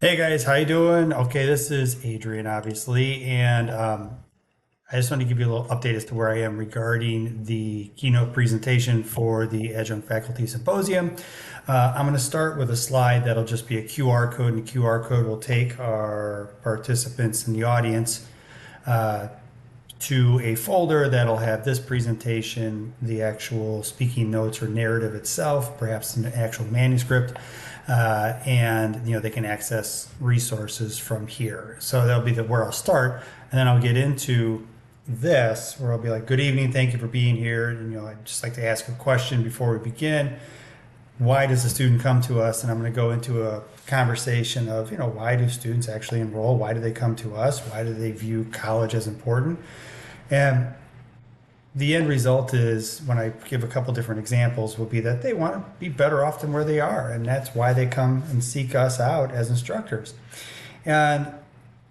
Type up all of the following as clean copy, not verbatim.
Hey guys, how you doing? Okay, this is Adrian, obviously, and I just want to give you a little update as to where I am regarding the keynote presentation for the Adjunct Faculty Symposium. I'm going to start with a slide that'll just be a QR code, and the QR code will take our participants in the audience to a folder that'll have this presentation, the actual speaking notes or narrative itself, perhaps an actual manuscript, and they can access resources from here. So that'll be where I'll start, and then I'll get into this where I'll be like, "Good evening, thank you for being here." And I'd just like to ask a question before we begin. Why does a student come to us? And I'm going to go into a conversation of, why do students actually enroll? Why do they come to us? Why do they view college as important? And the end result is, when I give a couple different examples, will be that they want to be better off than where they are. And that's why they come and seek us out as instructors. And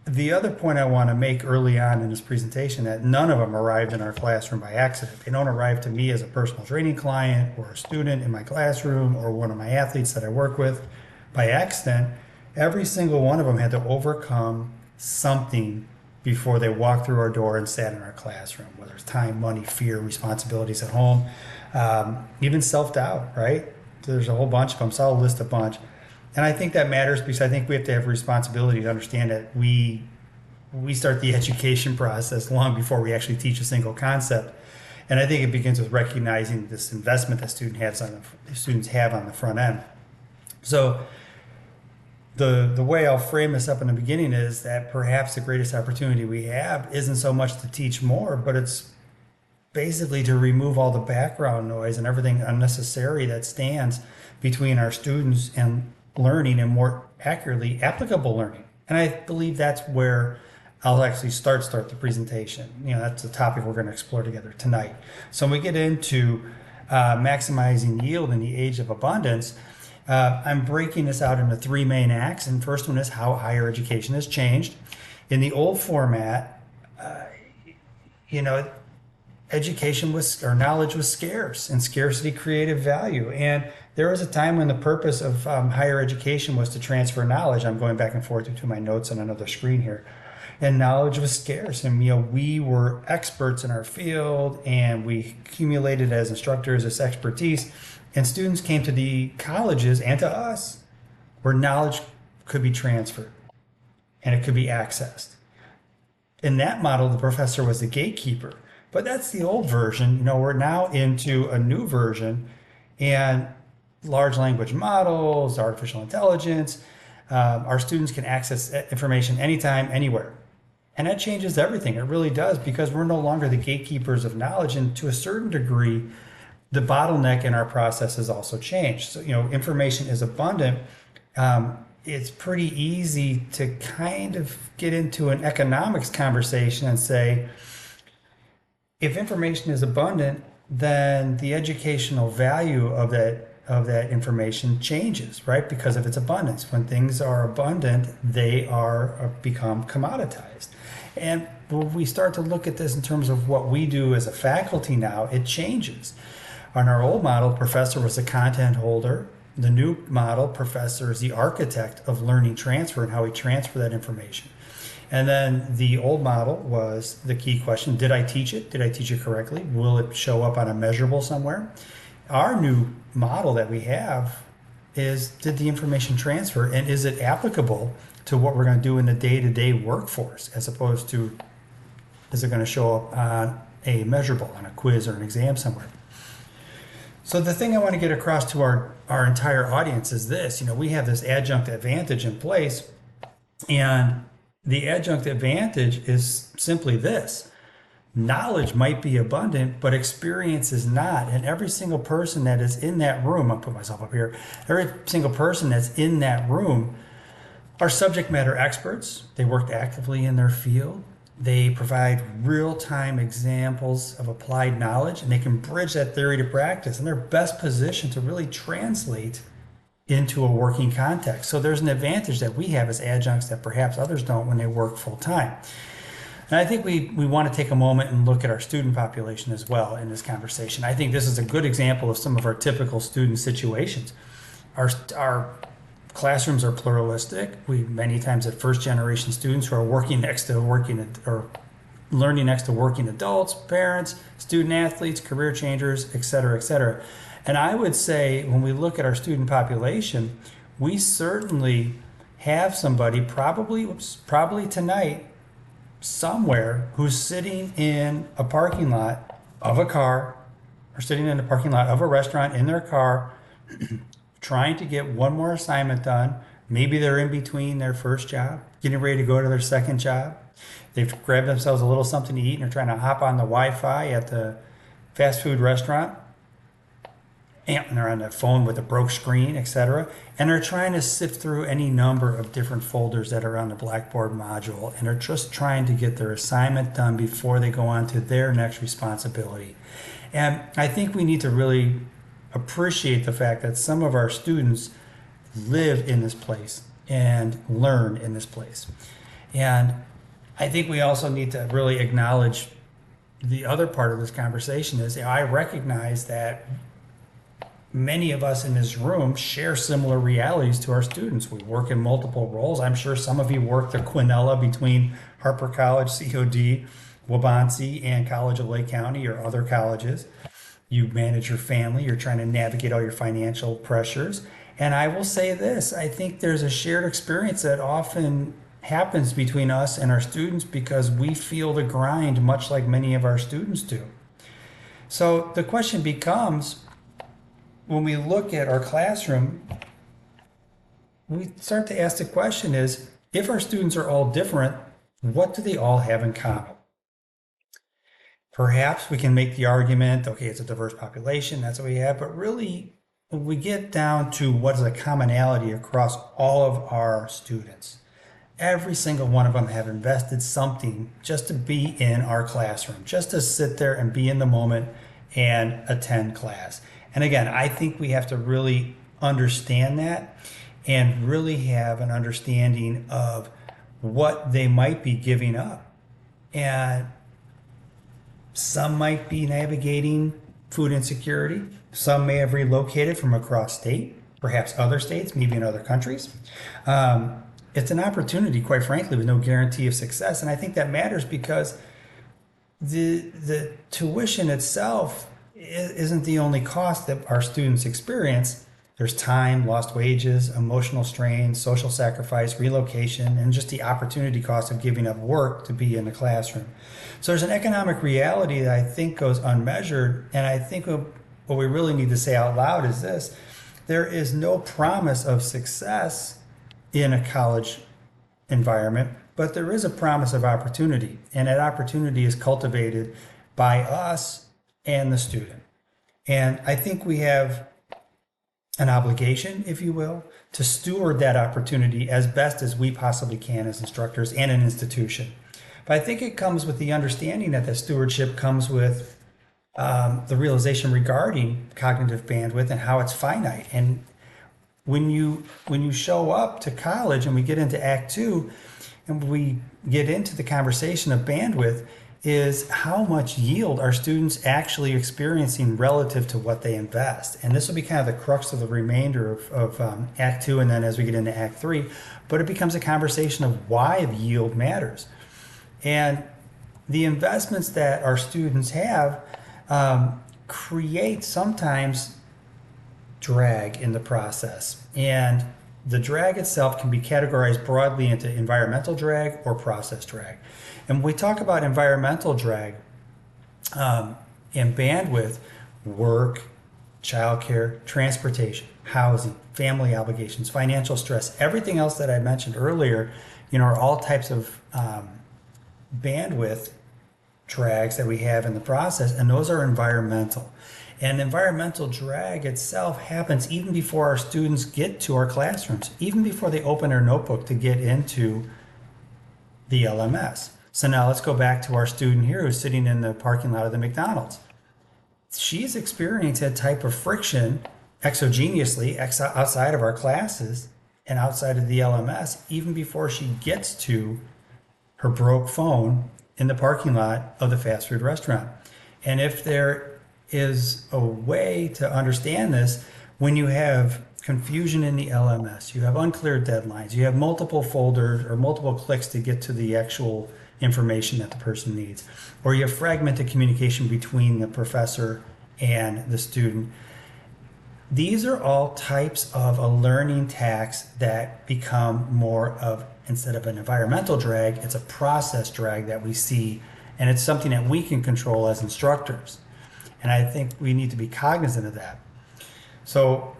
the other point I want to make early on in this presentation, that none of them arrived in our classroom by accident. They don't arrive to me as a personal training client or a student in my classroom or one of my athletes that I work with by accident. Every single one of them had to overcome something before they walked through our door and sat in our classroom, whether it's time, money, fear, responsibilities at home, even self-doubt, right? There's a whole bunch of them, so I'll list a bunch. And I think that matters because I think we have to have responsibility to understand that we start the education process long before we actually teach a single concept. And I think it begins with recognizing this investment that students have on the front end. So the way I'll frame this up in the beginning is that perhaps the greatest opportunity we have isn't so much to teach more, but it's basically to remove all the background noise and everything unnecessary that stands between our students and learning, and more accurately, applicable learning. And I believe that's where I'll actually start the presentation. That's the topic we're going to explore together tonight. So when we get into maximizing yield in the age of abundance, I'm breaking this out into three main acts. And first one is how higher education has changed. In the old format, education knowledge was scarce, and scarcity created value. And there was a time when the purpose of higher education was to transfer knowledge. I'm going back and forth between my notes on another screen here. And knowledge was scarce, and we were experts in our field, and we accumulated as instructors this expertise. And students came to the colleges and to us where knowledge could be transferred and it could be accessed. In that model, the professor was the gatekeeper. But that's the old version. We're now into a new version, and large language models, artificial intelligence, our students can access information anytime, anywhere. And that changes everything. It really does, because we're no longer the gatekeepers of knowledge. And to a certain degree, the bottleneck in our process has also changed. So, information is abundant. It's pretty easy to kind of get into an economics conversation and say, if information is abundant, then the educational value of that information changes, right? Because of its abundance. When things are abundant, they become commoditized. And when we start to look at this in terms of what we do as a faculty now, it changes. On our old model, professor was the content holder. The new model, professor is the architect of learning transfer and how we transfer that information. And then the old model was the key question: did I teach it? Did I teach it correctly? Will it show up on a measurable somewhere? Our new model that we have is, did the information transfer, and is it applicable to what we're going to do in the day-to-day workforce, as opposed to, is it going to show up on a measurable, on a quiz or an exam somewhere? So the thing I want to get across to our entire audience is this. We have this adjunct advantage in place, and the adjunct advantage is simply this: knowledge might be abundant, but experience is not. And every single person that is in that room, I'll put myself up here, every single person that's in that room are subject matter experts. They worked actively in their field. They provide real-time examples of applied knowledge, and they can bridge that theory to practice. And they're best positioned to really translate into a working context. So there's an advantage that we have as adjuncts that perhaps others don't when they work full-time. And I think we want to take a moment and look at our student population as well in this conversation. I think this is a good example of some of our typical student situations. Our classrooms are pluralistic. We many times have first generation students who are working next to or learning next to working adults, parents, student athletes, career changers, et cetera, et cetera. And I would say when we look at our student population, we certainly have somebody probably tonight somewhere who's sitting in a parking lot of a car or sitting in a parking lot of a restaurant in their car trying to get one more assignment done. Maybe they're in between their first job, getting ready to go to their second job. They've grabbed themselves a little something to eat and are trying to hop on the Wi-Fi at the fast food restaurant. And they're on their phone with a broke screen, etc. And they're trying to sift through any number of different folders that are on the Blackboard module. And they're just trying to get their assignment done before they go on to their next responsibility. And I think we need to really appreciate the fact that some of our students live in this place and learn in this place. And I think we also need to really acknowledge the other part of this conversation is I recognize that many of us in this room share similar realities to our students. We work in multiple roles. I'm sure some of you work the quinella between Harper College, COD, Waubonsee, and College of Lake County or other colleges. You manage your family. You're trying to navigate all your financial pressures. And I will say this, I think there's a shared experience that often happens between us and our students because we feel the grind much like many of our students do. So the question becomes, when we look at our classroom, we start to ask the question is, if our students are all different, what do they all have in common? Perhaps we can make the argument, okay, it's a diverse population, that's what we have, but really, when we get down to what is a commonality across all of our students, every single one of them have invested something just to be in our classroom, just to sit there and be in the moment and attend class. And again, I think we have to really understand that and really have an understanding of what they might be giving up. And some might be navigating food insecurity. Some may have relocated from across state, perhaps other states, maybe in other countries. It's an opportunity, quite frankly, with no guarantee of success. And I think that matters because the tuition itself isn't the only cost that our students experience. There's time, lost wages, emotional strain, social sacrifice, relocation, and just the opportunity cost of giving up work to be in the classroom. So there's an economic reality that I think goes unmeasured. And I think what we really need to say out loud is this: there is no promise of success in a college environment, but there is a promise of opportunity. And that opportunity is cultivated by us and the student. And I think we have an obligation, if you will, to steward that opportunity as best as we possibly can as instructors and an institution. But I think it comes with the understanding that stewardship comes with the realization regarding cognitive bandwidth and how it's finite. And when you show up to college and we get into Act 2 and we get into the conversation of bandwidth, is how much yield are students actually experiencing relative to what they invest. And this will be kind of the crux of the remainder of Act 2 and then as we get into Act 3. But it becomes a conversation of why yield matters. And the investments that our students have create sometimes drag in the process. And the drag itself can be categorized broadly into environmental drag or process drag. And when we talk about environmental drag and bandwidth, work, childcare, transportation, housing, family obligations, financial stress, everything else that I mentioned earlier, are all types of bandwidth drags that we have in the process, and those are environmental. And environmental drag itself happens even before our students get to our classrooms, even before they open their notebook to get into the LMS. So now let's go back to our student here who's sitting in the parking lot of the McDonald's. She's experienced a type of friction exogenously outside of our classes and outside of the LMS, even before she gets to her broke phone in the parking lot of the fast food restaurant. And if there is a way to understand this, when you have confusion in the LMS, you have unclear deadlines, you have multiple folders or multiple clicks to get to the actual information that the person needs, or you have fragmented communication between the professor and the student. These are all types of a learning tax that become more of, instead of an environmental drag, it's a process drag that we see, and it's something that we can control as instructors. And I think we need to be cognizant of that. So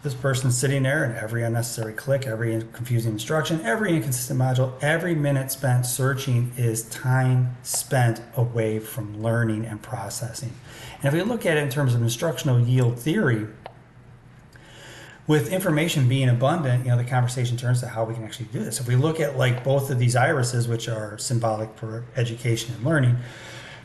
this person's sitting there, and every unnecessary click, every confusing instruction, every inconsistent module, every minute spent searching is time spent away from learning and processing. And if we look at it in terms of instructional yield theory, with information being abundant, the conversation turns to how we can actually do this. If we look at like both of these irises, which are symbolic for education and learning,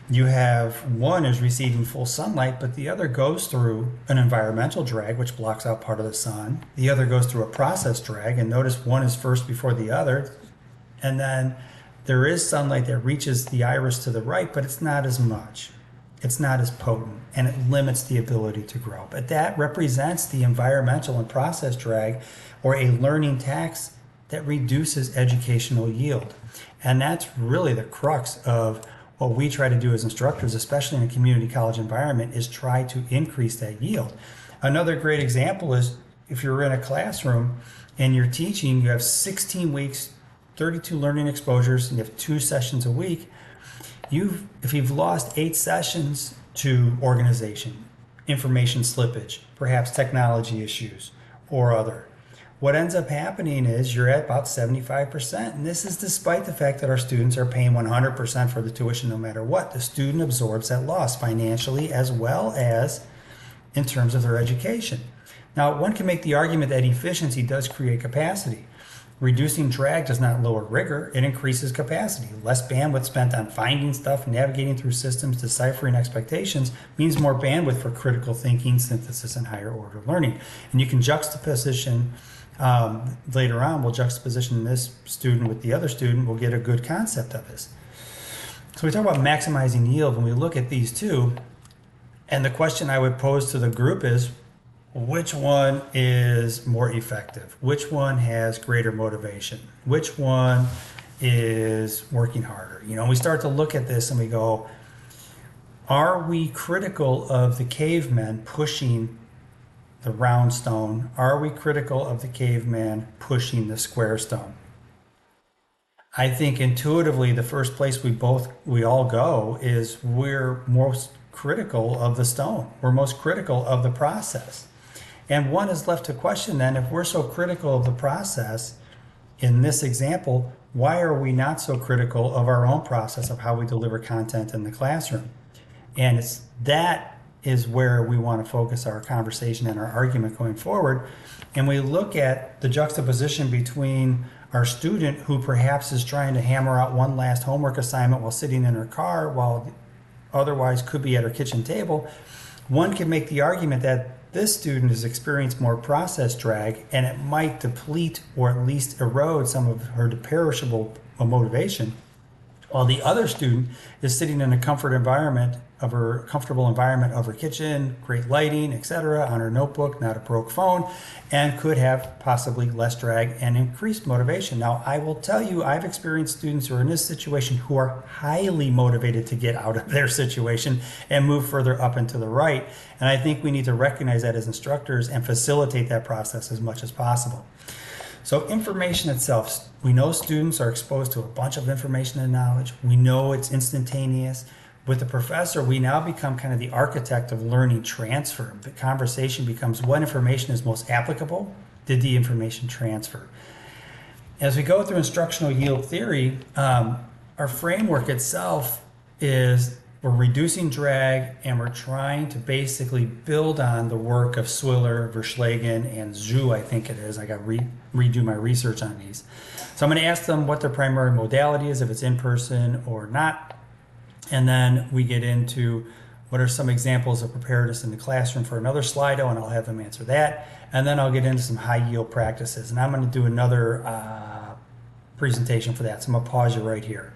you have one is receiving full sunlight, but the other goes through an environmental drag, which blocks out part of the sun. The other goes through a process drag, and notice one is first before the other. And then there is sunlight that reaches the iris to the right, but it's not as much. It's not as potent, and it limits the ability to grow. But that represents the environmental and process drag, or a learning tax that reduces educational yield. And that's really the crux of what we try to do as instructors, especially in a community college environment, is try to increase that yield. Another great example is if you're in a classroom and you're teaching, you have 16 weeks, 32 learning exposures, and you have 2 sessions a week. If you've lost 8 sessions to organization, information slippage, perhaps technology issues or other, what ends up happening is you're at about 75%. And this is despite the fact that our students are paying 100% for the tuition no matter what. The student absorbs that loss financially as well as in terms of their education. Now, one can make the argument that efficiency does create capacity. Reducing drag does not lower rigor, it increases capacity. Less bandwidth spent on finding stuff, navigating through systems, deciphering expectations means more bandwidth for critical thinking, synthesis, and higher order learning. And you can juxtaposition, later on, we'll juxtaposition this student with the other student, we'll get a good concept of this. So we talk about maximizing yield when we look at these two, and the question I would pose to the group is, which one is more effective? Which one has greater motivation? Which one is working harder? We start to look at this and we go, are we critical of the cavemen pushing the round stone? Are we critical of the caveman pushing the square stone? I think intuitively the first place we all go is we're most critical of the stone. We're most critical of the process. And one is left to question then, if we're so critical of the process, in this example, why are we not so critical of our own process of how we deliver content in the classroom? And that is where we want to focus our conversation and our argument going forward. And we look at the juxtaposition between our student who perhaps is trying to hammer out one last homework assignment while sitting in her car, while otherwise could be at her kitchen table. One can make the argument that this student has experienced more process drag, and it might deplete or at least erode some of her perishable motivation, while the other student is sitting in a comfortable environment of her kitchen, great lighting, etc., on her notebook, not a broke phone, and could have possibly less drag and increased motivation. Now, I will tell you, I've experienced students who are in this situation who are highly motivated to get out of their situation and move further up and to the right. And I think we need to recognize that as instructors and facilitate that process as much as possible. So information itself, we know students are exposed to a bunch of information and knowledge. We know it's instantaneous. With the professor, we now become kind of the architect of learning transfer. The conversation becomes what information is most applicable? Did the information transfer? As we go through instructional yield theory, our framework itself is we're reducing drag and we're trying to basically build on the work of Swiller, Verschlagen, and Zhu, I think it is. I got to redo my research on these. So I'm going to ask them what their primary modality is, if it's in person or not. And then we get into what are some examples of preparedness in the classroom for another Slido, and I'll have them answer that. And then I'll get into some high yield practices. And I'm going to do another presentation for that. So I'm going to pause you right here.